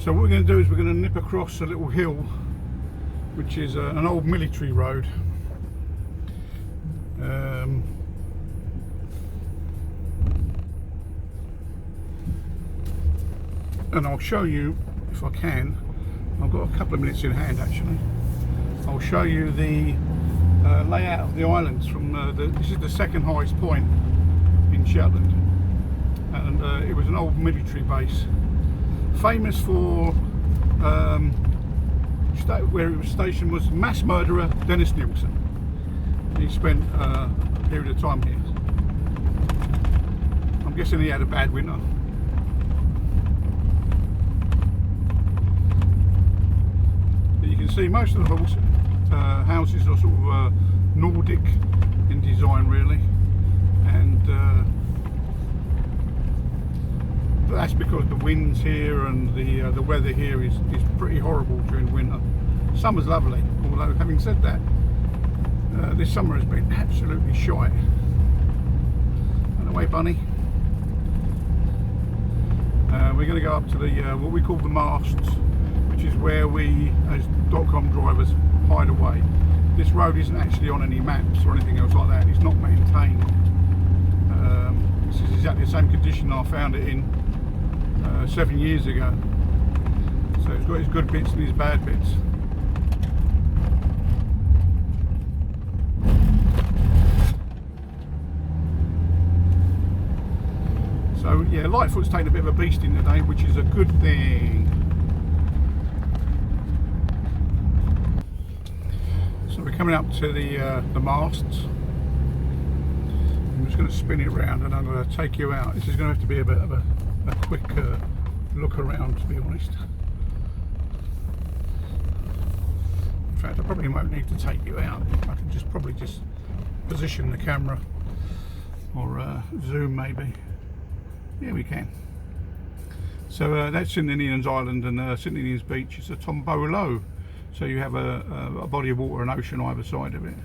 So what we're going to do is we're going to nip across a little hill, which is an old military road. And I'll show you, if I can, I've got a couple of minutes in hand actually, I'll show you the layout of the islands from this is the second highest point in Shetland, and it was an old military base, famous for where it was stationed was mass murderer Dennis Nilsen. He spent a period of time here. I'm guessing he had a bad winter. But you can see most of the houses are sort of Nordic in design really, and that's because the winds here and the weather here is pretty horrible during winter. Summer's lovely, although having said that, this summer has been absolutely shite. Run away, bunny. We're going to go up to the what we call the masts, which is where we, as .com drivers, hide away. This road isn't actually on any maps or anything else like that. It's not maintained. This is exactly the same condition I found it in 7 years ago. So it's got its good bits and its bad bits. So yeah, Lightfoot's taken a bit of a beasting today, which is a good thing. So we're coming up to the masts. I'm just going to spin it around and I'm going to take you out. This is going to have to be a bit of a quick look around, to be honest. In fact, I probably won't need to take you out. I can probably just position the camera or zoom maybe. Yeah, we can. So that's St Ninians Island, and St Ninians Beach is a tombolo. So you have a body of water, an ocean either side of it.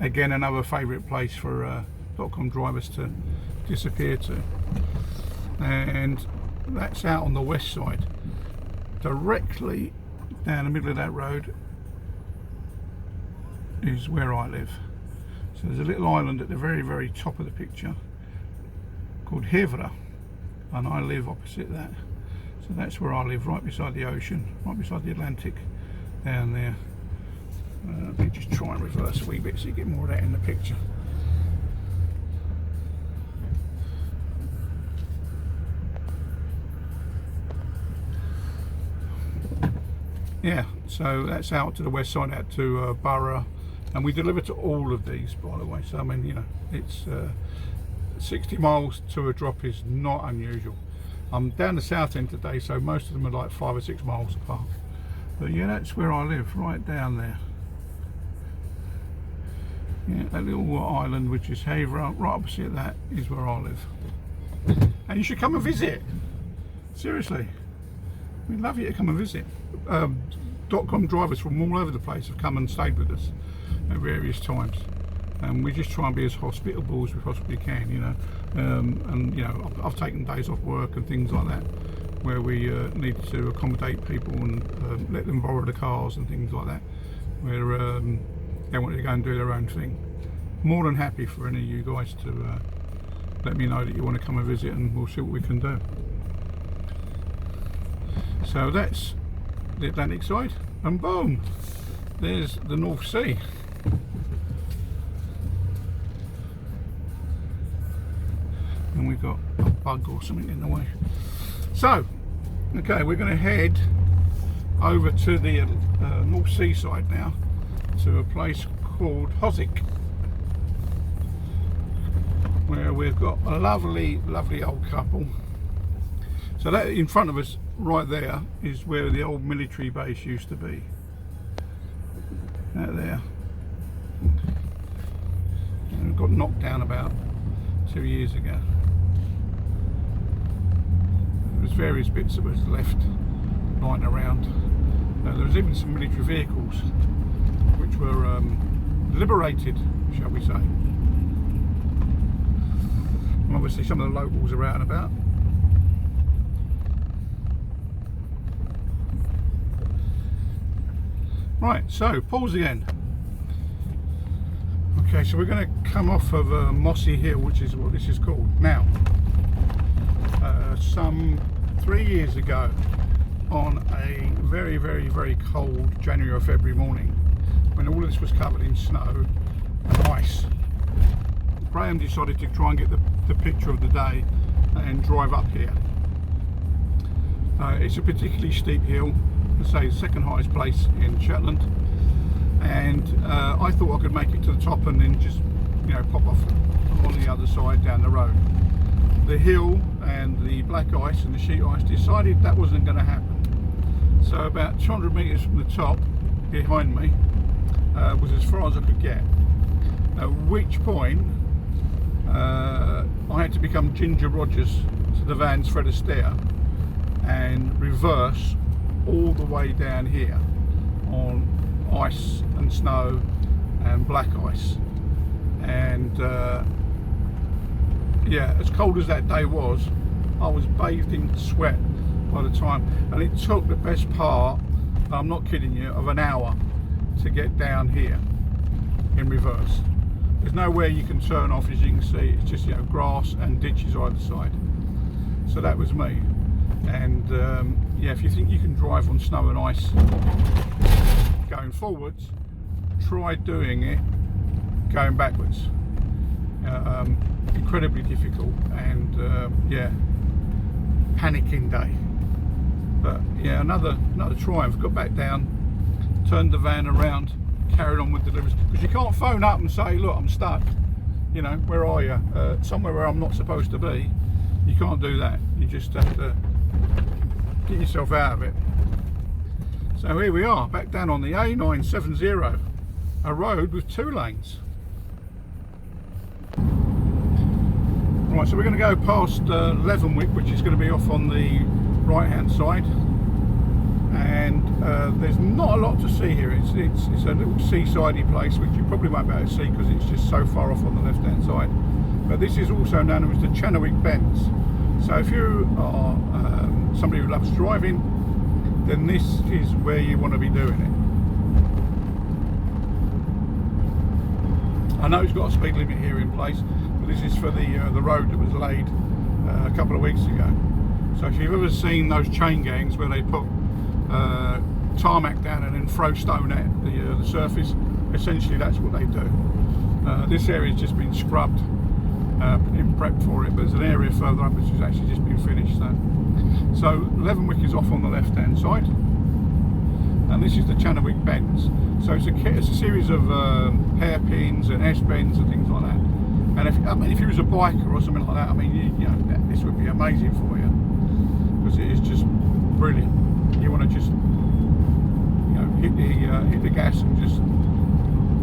Again, another favourite place for .com drivers to disappear to. And that's out on the west side. Directly down the middle of that road is where I live. So there's a little island at the very, very top of the picture called Hevra, and I live opposite that. So that's where I live, right beside the ocean, right beside the Atlantic down there. Let me just try and reverse a wee bit so you get more of that in the picture. Yeah, so that's out to the west side, out to Borough, and we deliver to all of these, by the way. So I mean, you know, it's 60 miles to a drop is not unusual. I'm down the south end today, so most of them are like 5 or 6 miles apart. But yeah, that's where I live, right down there. Yeah, that little island, which is Hevra, right opposite that is where I live. And you should come and visit. Seriously, we'd love you to come and visit. .com drivers from all over the place have come and stayed with us at various times. And we just try and be as hospitable as we possibly can, you know. And you know, I've taken days off work and things like that, where we need to accommodate people and let them borrow the cars and things like that, where they want to go and do their own thing. More than happy for any of you guys to let me know that you want to come and visit, and we'll see what we can do. So that's the Atlantic side, and boom, there's the North Sea. And we've got a bug or something in the way. So, okay, we're going to head over to the North Sea side now, to a place called Hossick, where we've got a lovely, lovely old couple. So that in front of us, right there, is where the old military base used to be. That there. And it got knocked down about 2 years ago. There's various bits that was left lying around. There was even some military vehicles which were liberated, shall we say. And obviously some of the locals are out and about. Right, so pause again. Okay, so we're going to come off of Mossy Hill, which is what this is called. Now, some 3 years ago, on a very, very, very cold January or February morning, when all of this was covered in snow and ice, Graham decided to try and get the picture of the day and drive up here. It's a particularly steep hill, let's say the second highest place in Shetland, and I thought I could make it to the top and then just, you know, pop off on the other side down the road. The hill and the black ice and the sheet ice decided that wasn't going to happen. So about 200 metres from the top behind me was as far as I could get. At which point I had to become Ginger Rogers to the van's Fred Astaire and reverse all the way down here on ice and snow and black ice. And yeah, as cold as that day was, I was bathed in sweat by the time, and it took the best part, I'm not kidding you, of an hour to get down here in reverse. There's nowhere you can turn off, as you can see. It's just, you know, grass and ditches either side. So that was me. And yeah, if you think you can drive on snow and ice going forwards, try doing it going backwards. Incredibly difficult, and yeah, panicking day. But yeah, another triumph. Got back down, turned the van around, carried on with deliveries, because you can't phone up and say, look, I'm stuck, you know, where are you? Somewhere where I'm not supposed to be. You can't do that. You just have to get yourself out of it. So here we are, back down on the A970, a road with 2 lanes. Right, so we're going to go past Levenwick, which is going to be off on the right hand side, and there's not a lot to see here. It's a little seasidey place which you probably won't be able to see because it's just so far off on the left hand side. But this is also known as the Channowig Bends. So if you are somebody who loves driving, then this is where you want to be doing it. I know it's got a speed limit here in place, but this is for the road that was laid a couple of weeks ago. So if you've ever seen those chain gangs where they put tarmac down and then throw stone at the surface, essentially that's what they do. This area's just been scrubbed in prep for it, but there's an area further up which has actually just been finished. So Levenwick is off on the left hand side, and this is the Channowig Bends. So it's a series of hairpins and S-bends and things like that. And if you was a biker or something like that, I mean, you know, this would be amazing for you, because it is just brilliant. You want to just, you know, hit the gas and just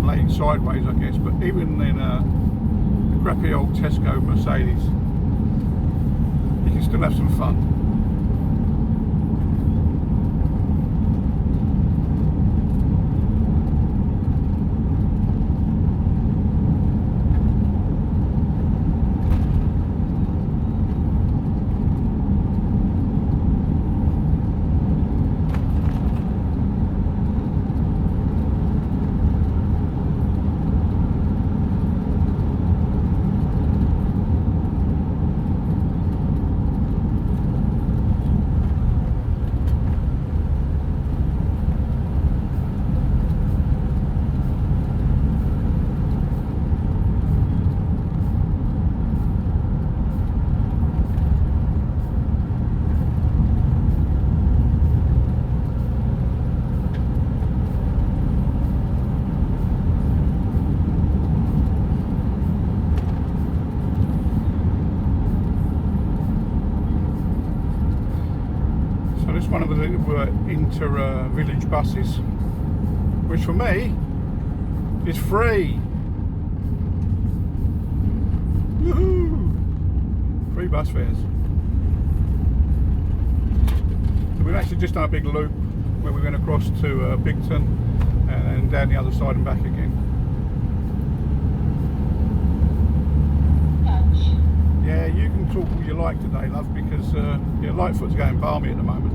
lay it sideways, I guess. But even in a crappy old Tesco Mercedes, you can still have some fun. One of the inter-village buses, which for me is free. Woohoo! Free bus fares. So we've actually just done a big loop where we went across to Bigton and then down the other side and back again. Yeah, you can talk all you like today, love, because yeah, Lightfoot's going balmy at the moment.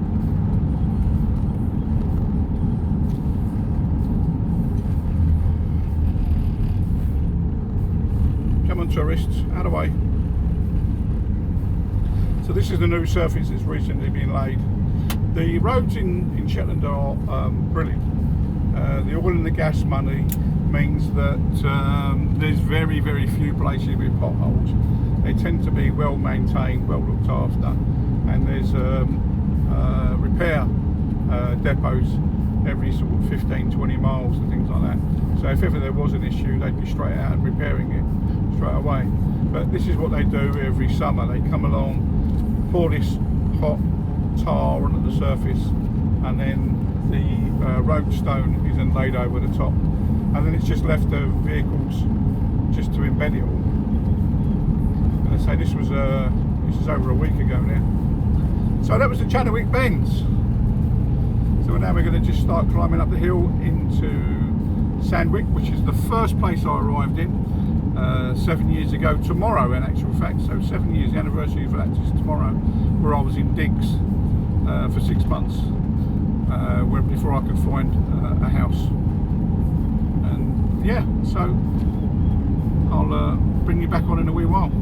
tourists, out of the way. So this is the new surface that's recently been laid. The roads in Shetland are brilliant. The oil and the gas money means that there's very, very few places with potholes. They tend to be well maintained, well looked after, and there's repair depots every sort of 15-20 miles and things like that. So if ever there was an issue, they'd be straight out and repairing it straight away. But this is what they do every summer. They come along, pour this hot tar onto the surface, and then the road stone is then laid over the top, and then it's just left the vehicles just to embed it all. And I say this is over a week ago now. So that was the Chadwick Bends. So now we're going to just start climbing up the hill into Sandwick, which is the first place I arrived in 7 years ago tomorrow, in actual fact. So 7 years, the anniversary of that is tomorrow, where I was in digs for 6 months, before I could find a house. And yeah, so I'll bring you back on in a wee while.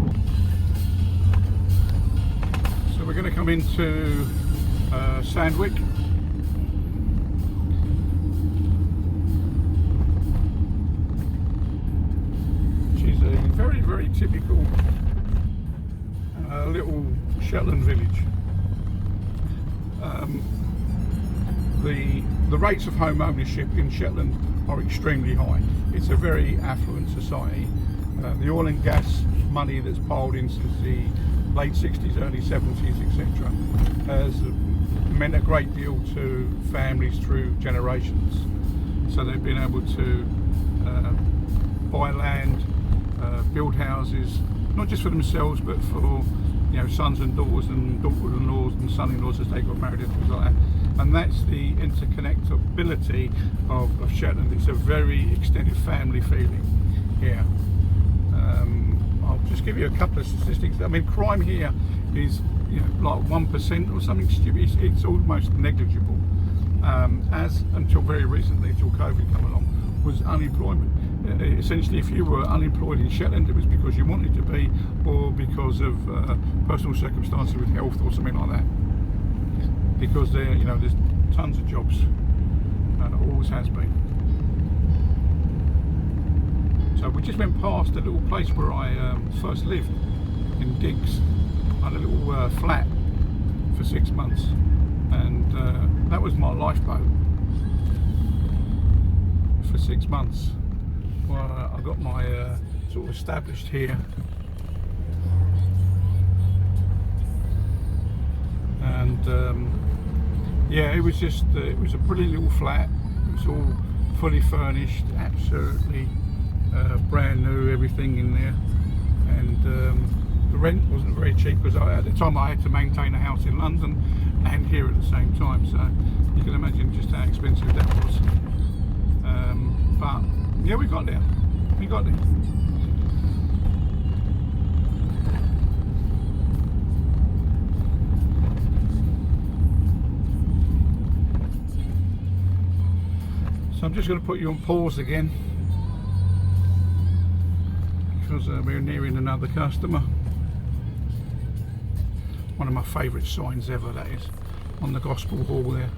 So we're going to come into Sandwick. Very, very typical little Shetland village. The rates of home ownership in Shetland are extremely high. It's a very affluent society. The oil and gas money that's piled in since the late 60s, early 70s, etc., has meant a great deal to families through generations. So they've been able to buy land, build houses, not just for themselves, but for sons and daughters and daughter-in-laws and son-in-laws as they got married and things like that. And that's the interconnectability of Shetland. It's a very extended family feeling here. I'll just give you a couple of statistics. I mean, crime here is like 1% or something stupid. It's almost negligible. As until very recently, until COVID came along, was unemployment. Essentially, if you were unemployed in Shetland, it was because you wanted to be, or because of personal circumstances with health or something like that. Because there's tons of jobs, always has been. So we just went past a little place where I first lived in Diggs. I had a little flat for 6 months, and that was my lifeboat for 6 months. Well, I got my sort of established here, and yeah, it was just it was a brilliant little flat. It was all fully furnished, absolutely brand new, everything in there, and the rent wasn't very cheap because at the time I had to maintain a house in London and here at the same time, so you can imagine just how expensive that was. But yeah, we got there. We got there. So I'm just going to put you on pause again because we're nearing another customer. One of my favourite signs ever, that is, on the Gospel Hall there.